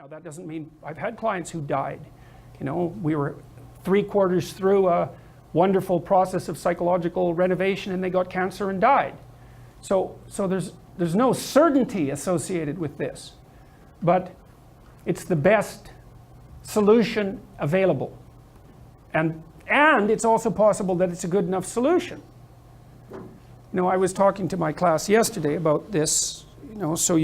Now that doesn't mean, I've had clients who died. You know, we were 3/4 through a wonderful process of psychological renovation and they got cancer and died. So there's no certainty associated with this, but it's the best solution available. And it's also possible that it's a good enough solution. You know, I was talking to my class yesterday about this, you know, so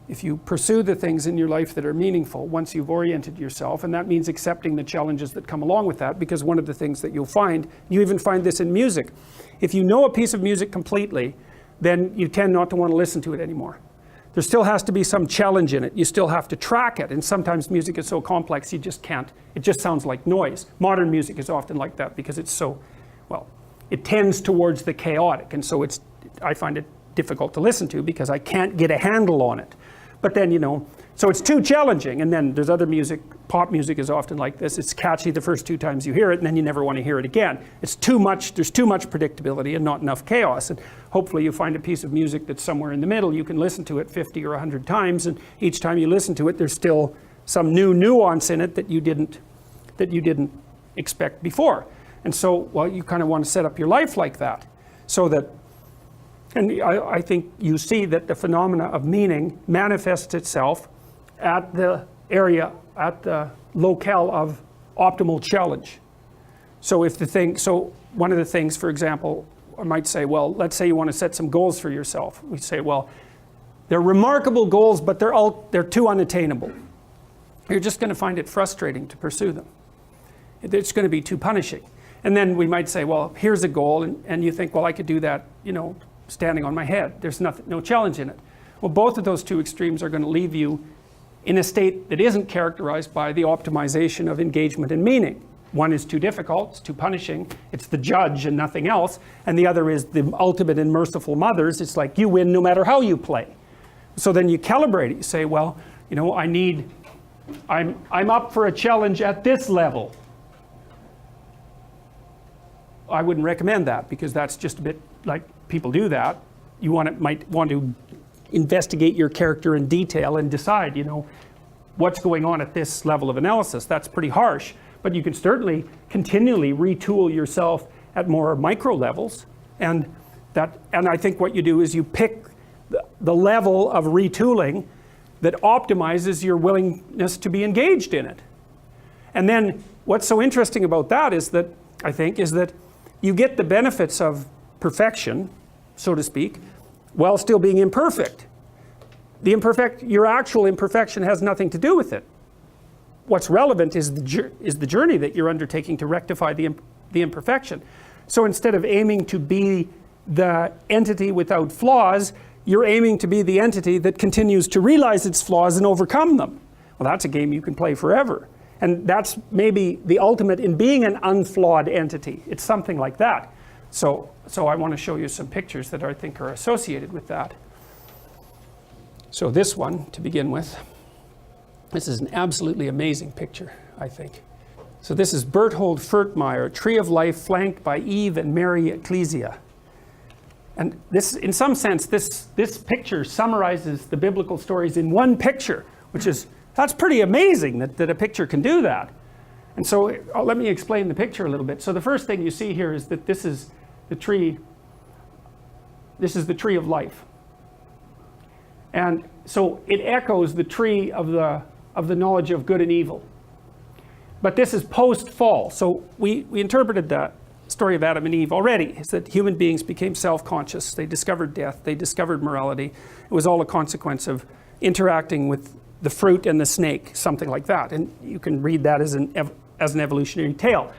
if you pursue the things in your life that are meaningful, once you've oriented yourself, and that means accepting the challenges that come along with that, because one of the things that you'll find, you even find this in music, if you know a piece of music completely, then you tend not to want to listen to it anymore. There still has to be some challenge in it. You still have to track it, and sometimes music is so complex you just can't, it just sounds like noise. Modern music is often like that because it's so, well, it tends towards the chaotic, and so I find it difficult to listen to because I can't get a handle on it. But then, you know, so it's too challenging, and then there's other music, pop music is often like this, it's catchy the first 2 times you hear it, and then you never want to hear it again. It's too much, there's too much predictability and not enough chaos, and hopefully you find a piece of music that's somewhere in the middle, you can listen to it 50 or 100 times, and each time you listen to it, there's still some new nuance in it that you didn't expect before. And so, well, you kind of want to set up your life like that, so that, and I think you see that the phenomena of meaning manifests itself at the area, at the locale of optimal challenge. So one of the things, for example, I might say, well, let's say you want to set some goals for yourself. We say, well, they're remarkable goals, but they're too unattainable. You're just going to find it frustrating to pursue them. It's going to be too punishing. And then we might say, well, here's a goal, and you think, well, I could do that, you know, standing on my head. There's no challenge in it. Well, both of those two extremes are going to leave you in a state that isn't characterized by the optimization of engagement and meaning. One is too difficult, it's too punishing, it's the judge and nothing else, and the other is the ultimate and merciful mothers. It's like you win no matter how you play. So then you calibrate it. You say, well, you know, I'm up for a challenge at this level. I wouldn't recommend that, because that's just a bit like people do that. You might want to investigate your character in detail and decide, you know, what's going on at this level of analysis. That's pretty harsh, but you can certainly continually retool yourself at more micro levels, and I think what you do is you pick the level of retooling that optimizes your willingness to be engaged in it. And then what's so interesting about that is that, I think, is that you get the benefits of perfection, so to speak, while still being imperfect. Your actual imperfection has nothing to do with it. What's relevant is the journey that you're undertaking to rectify the imperfection. So instead of aiming to be the entity without flaws, you're aiming to be the entity that continues to realize its flaws and overcome them. Well, that's a game you can play forever. And that's maybe the ultimate in being an unflawed entity. It's something like that. So I want to show you some pictures that I think are associated with that. So this one, to begin with, this is an absolutely amazing picture, I think. So this is Berthold Furtmeyer, Tree of Life flanked by Eve and Mary Ecclesia. And this, in some sense, this picture summarizes the biblical stories in one picture, that's pretty amazing that a picture can do that. And so let me explain the picture a little bit. So the first thing you see here is that this is the tree of life. And so it echoes the tree of the knowledge of good and evil. But this is post-fall. So we interpreted the story of Adam and Eve already. It's that human beings became self-conscious. They discovered death. They discovered morality. It was all a consequence of interacting with the fruit and the snake, something like that. And you can read that as an evolutionary tale.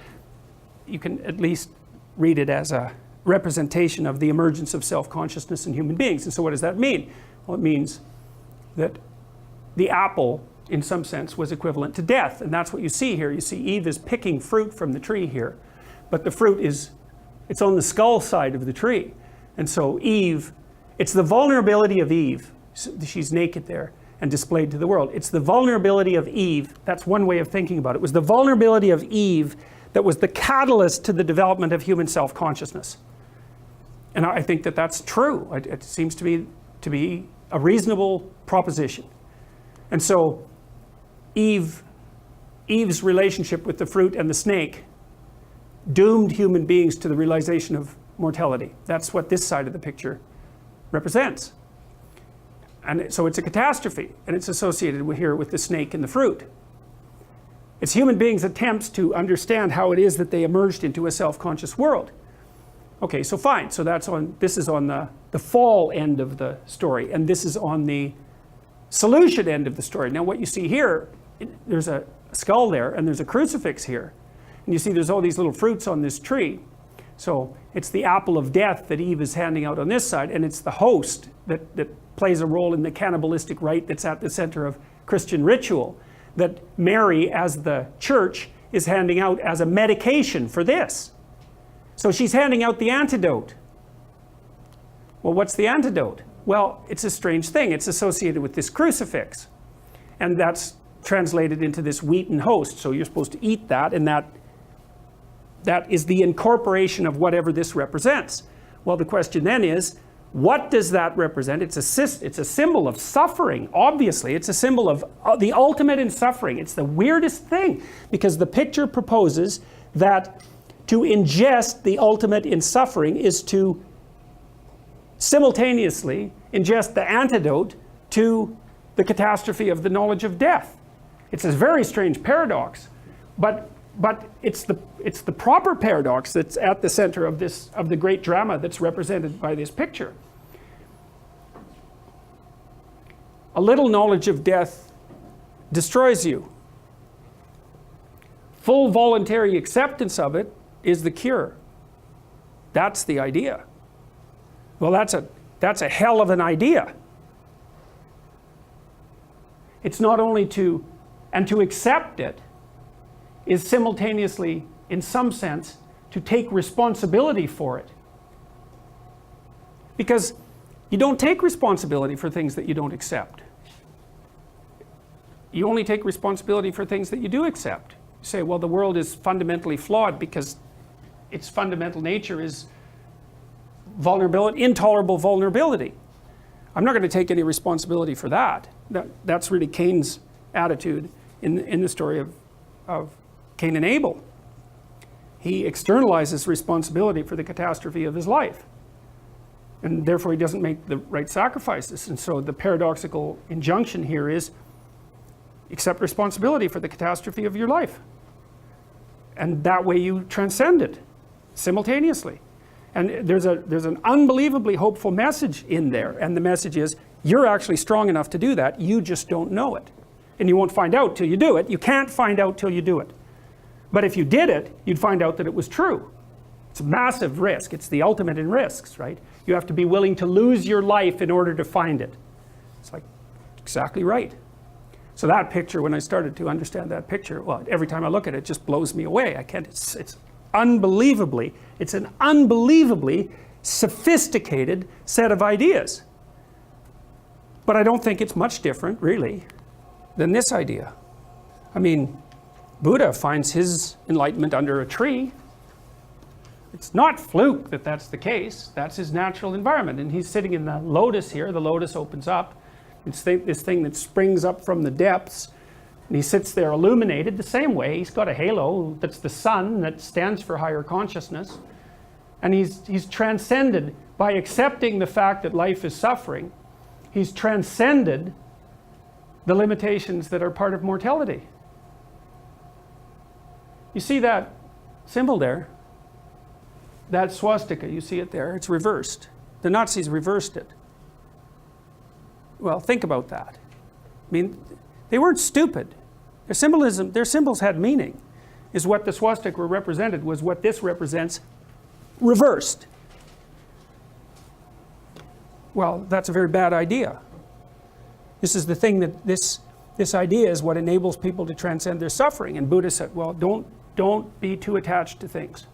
You can at least read it as a representation of the emergence of self-consciousness in human beings. And so what does that mean? Well, it means that the apple, in some sense, was equivalent to death. And that's what you see here. You see Eve is picking fruit from the tree here. But the fruit it's on the skull side of the tree. And so Eve, it's the vulnerability of Eve. She's naked there and displayed to the world. It's the vulnerability of Eve. That's one way of thinking about it. It was the vulnerability of Eve that was the catalyst to the development of human self-consciousness. And I think that that's true. It seems to be a reasonable proposition. And so Eve's relationship with the fruit and the snake doomed human beings to the realization of mortality. That's what this side of the picture represents. And so it's a catastrophe, and it's associated here with the snake and the fruit. It's human beings' attempts to understand how it is that they emerged into a self-conscious world. Okay, so fine. So this is on the fall end of the story, and this is on the solution end of the story. Now what you see here, there's a skull there, and there's a crucifix here. And you see there's all these little fruits on this tree. So it's the apple of death that Eve is handing out on this side, and it's the host that plays a role in the cannibalistic rite that's at the center of Christian ritual, that Mary, as the church, is handing out as a medication for this. So she's handing out the antidote. Well, what's the antidote? Well, it's a strange thing. It's associated with this crucifix. And that's translated into this wheaten host. So you're supposed to eat that, and that is the incorporation of whatever this represents. Well, the question then is, what does that represent? It's a symbol of suffering, obviously. It's a symbol of the ultimate in suffering. It's the weirdest thing, because the picture proposes that to ingest the ultimate in suffering is to simultaneously ingest the antidote to the catastrophe of the knowledge of death. It's a very strange paradox, but it's the proper paradox that's at the center of the great drama that's represented by this picture. A little knowledge of death destroys you. Full voluntary acceptance of it is the cure. That's the idea. Well, that's a hell of an idea. It's not only to accept it is simultaneously, in some sense, to take responsibility for it. Because you don't take responsibility for things that you don't accept. You only take responsibility for things that you do accept. You say, well, the world is fundamentally flawed because its fundamental nature is vulnerability, intolerable vulnerability. I'm not going to take any responsibility for that. That's really Cain's attitude in the story of Cain and Abel. He externalizes responsibility for the catastrophe of his life. And therefore he doesn't make the right sacrifices. And so the paradoxical injunction here is, accept responsibility for the catastrophe of your life. And that way you transcend it simultaneously. And there's an unbelievably hopeful message in there. And the message is, you're actually strong enough to do that. You just don't know it. And you won't find out till you do it. You can't find out till you do it. But if you did it, you'd find out that it was true. It's a massive risk. It's the ultimate in risks, right? You have to be willing to lose your life in order to find it. It's like, exactly right. So that picture, when I started to understand that picture, well, every time I look at it, it just blows me away. I can't, it's an unbelievably sophisticated set of ideas. But I don't think it's much different, really, than this idea. I mean, Buddha finds his enlightenment under a tree. It's not fluke that that's the case. That's his natural environment. And he's sitting in the lotus here. The lotus opens up. It's this thing that springs up from the depths. And he sits there illuminated the same way. He's got a halo that's the sun that stands for higher consciousness. And he's transcended by accepting the fact that life is suffering. He's transcended the limitations that are part of mortality. You see that symbol there? That swastika, you see it there? It's reversed. The Nazis reversed it. Well, think about that. I mean, they weren't stupid. Their symbols had meaning. Is what the swastika represented was what this represents reversed. Well, that's a very bad idea. This is the thing that this idea is what enables people to transcend their suffering. And Buddha said, well, don't be too attached to things.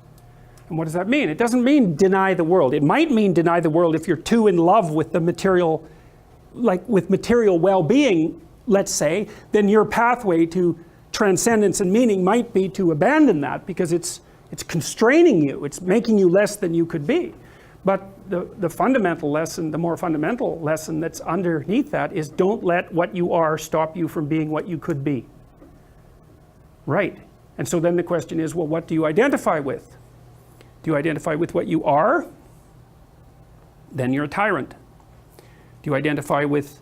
And what does that mean? It doesn't mean deny the world. It might mean deny the world if you're too in love with the material, like with material well-being, let's say, then your pathway to transcendence and meaning might be to abandon that because it's constraining you. It's making you less than you could be. But the fundamental lesson, the more fundamental lesson that's underneath that is don't let what you are stop you from being what you could be. Right. And so then the question is, well, what do you identify with? Do you identify with what you are? Then you're a tyrant. Do you identify with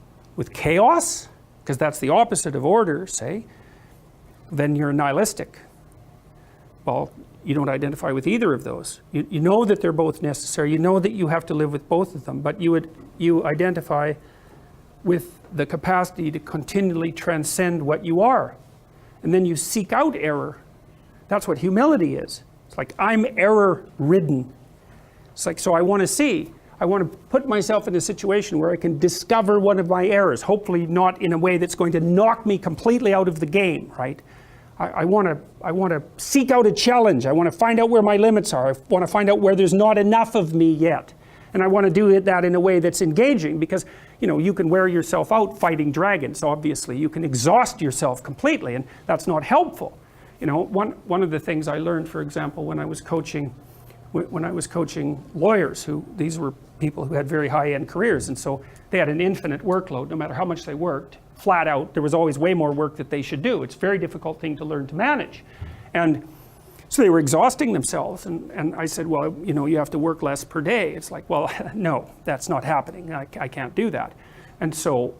chaos? Because that's the opposite of order, say. Then you're nihilistic. Well, you don't identify with either of those. You know that they're both necessary. You know that you have to live with both of them, but you identify with the capacity to continually transcend what you are. And then you seek out error. That's what humility is. It's like, I'm error-ridden. It's like, so I want to put myself in a situation where I can discover one of my errors, hopefully not in a way that's going to knock me completely out of the game, right? I want to seek out a challenge. I want to find out where my limits are. I want to find out where there's not enough of me yet. And I want to do that in a way that's engaging, because you can wear yourself out fighting dragons, obviously. You can exhaust yourself completely, and that's not helpful. One of the things I learned, for example, when I was coaching lawyers, these were people who had very high-end careers, and so they had an infinite workload. No matter how much they worked, flat out, there was always way more work that they should do. It's a very difficult thing to learn to manage. And so they were exhausting themselves, and I said, well, you have to work less per day. It's like, well, no, that's not happening. I can't do that. And so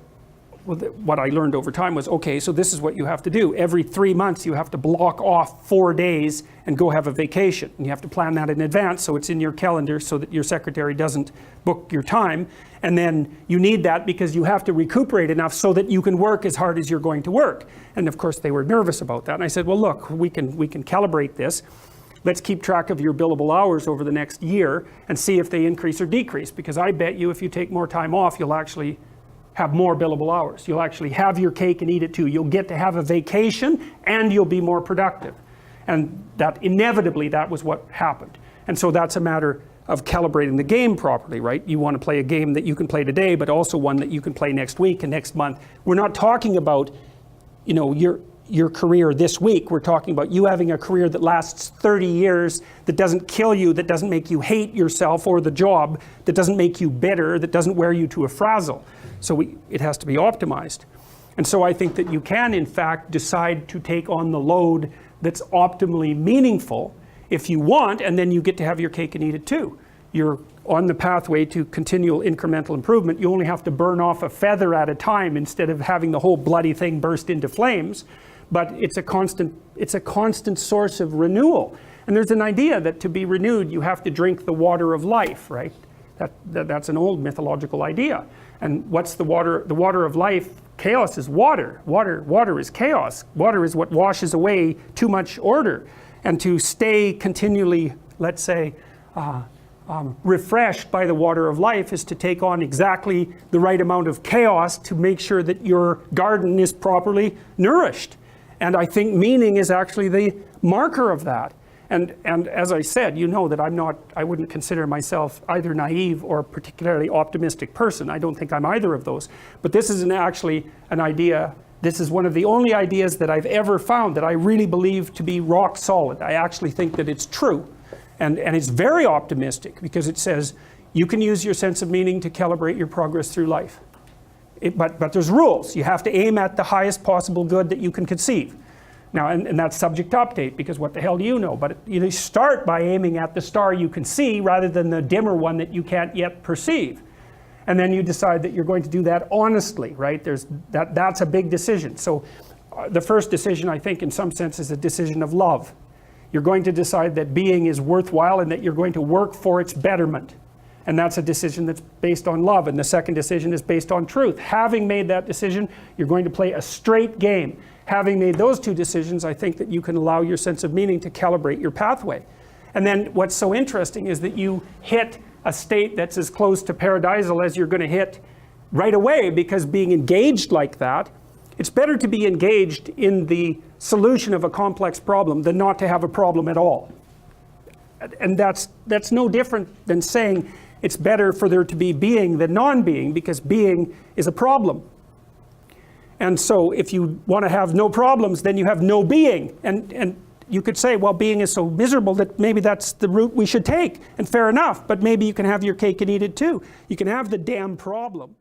what I learned over time was, okay, so this is what you have to do. Every 3 months you have to block off 4 days and go have a vacation. And you have to plan that in advance so it's in your calendar so that your secretary doesn't book your time. And then you need that because you have to recuperate enough so that you can work as hard as you're going to work. And of course they were nervous about that. And I said, well, look, we can calibrate this. Let's keep track of your billable hours over the next year and see if they increase or decrease. Because I bet you if you take more time off, you'll actually have more billable hours. You'll actually have your cake and eat it too. You'll get to have a vacation and you'll be more productive. And that inevitably, that was what happened. And so that's a matter of calibrating the game properly, right? You want to play a game that you can play today, but also one that you can play next week and next month. We're not talking about, your career this week. We're talking about you having a career that lasts 30 years, that doesn't kill you, that doesn't make you hate yourself or the job, that doesn't make you bitter, that doesn't wear you to a frazzle. So it has to be optimized. And so I think that you can, in fact, decide to take on the load that's optimally meaningful if you want, and then you get to have your cake and eat it too. You're on the pathway to continual incremental improvement. You only have to burn off a feather at a time instead of having the whole bloody thing burst into flames. But it's a constant source of renewal. And there's an idea that to be renewed, you have to drink the water of life, right? That's an old mythological idea. And what's the water? The water of life, chaos is water. Water is chaos. Water is what washes away too much order. And to stay continually, let's say, refreshed by the water of life is to take on exactly the right amount of chaos to make sure that your garden is properly nourished. And I think meaning is actually the marker of that. And as I said, that I wouldn't consider myself either naive or a particularly optimistic person. I don't think I'm either of those. But this is actually an idea, this is one of the only ideas that I've ever found that I really believe to be rock solid. I actually think that it's true. And it's very optimistic because it says you can use your sense of meaning to calibrate your progress through life. But there's rules. You have to aim at the highest possible good that you can conceive. Now, and that's subject to update, because what the hell do you know? But you start by aiming at the star you can see rather than the dimmer one that you can't yet perceive. And then you decide that you're going to do that honestly, right? That's a big decision. So the first decision, I think, in some sense, is a decision of love. You're going to decide that being is worthwhile and that you're going to work for its betterment. And that's a decision that's based on love. And the second decision is based on truth. Having made that decision, you're going to play a straight game. Having made those two decisions, I think that you can allow your sense of meaning to calibrate your pathway. And then what's so interesting is that you hit a state that's as close to paradisal as you're going to hit right away, because being engaged like that, it's better to be engaged in the solution of a complex problem than not to have a problem at all. And that's no different than saying it's better for there to be being than non-being, because being is a problem. And so if you want to have no problems, then you have no being. And you could say, well, being is so miserable that maybe that's the route we should take. And fair enough, but maybe you can have your cake and eat it too. You can have the damn problem.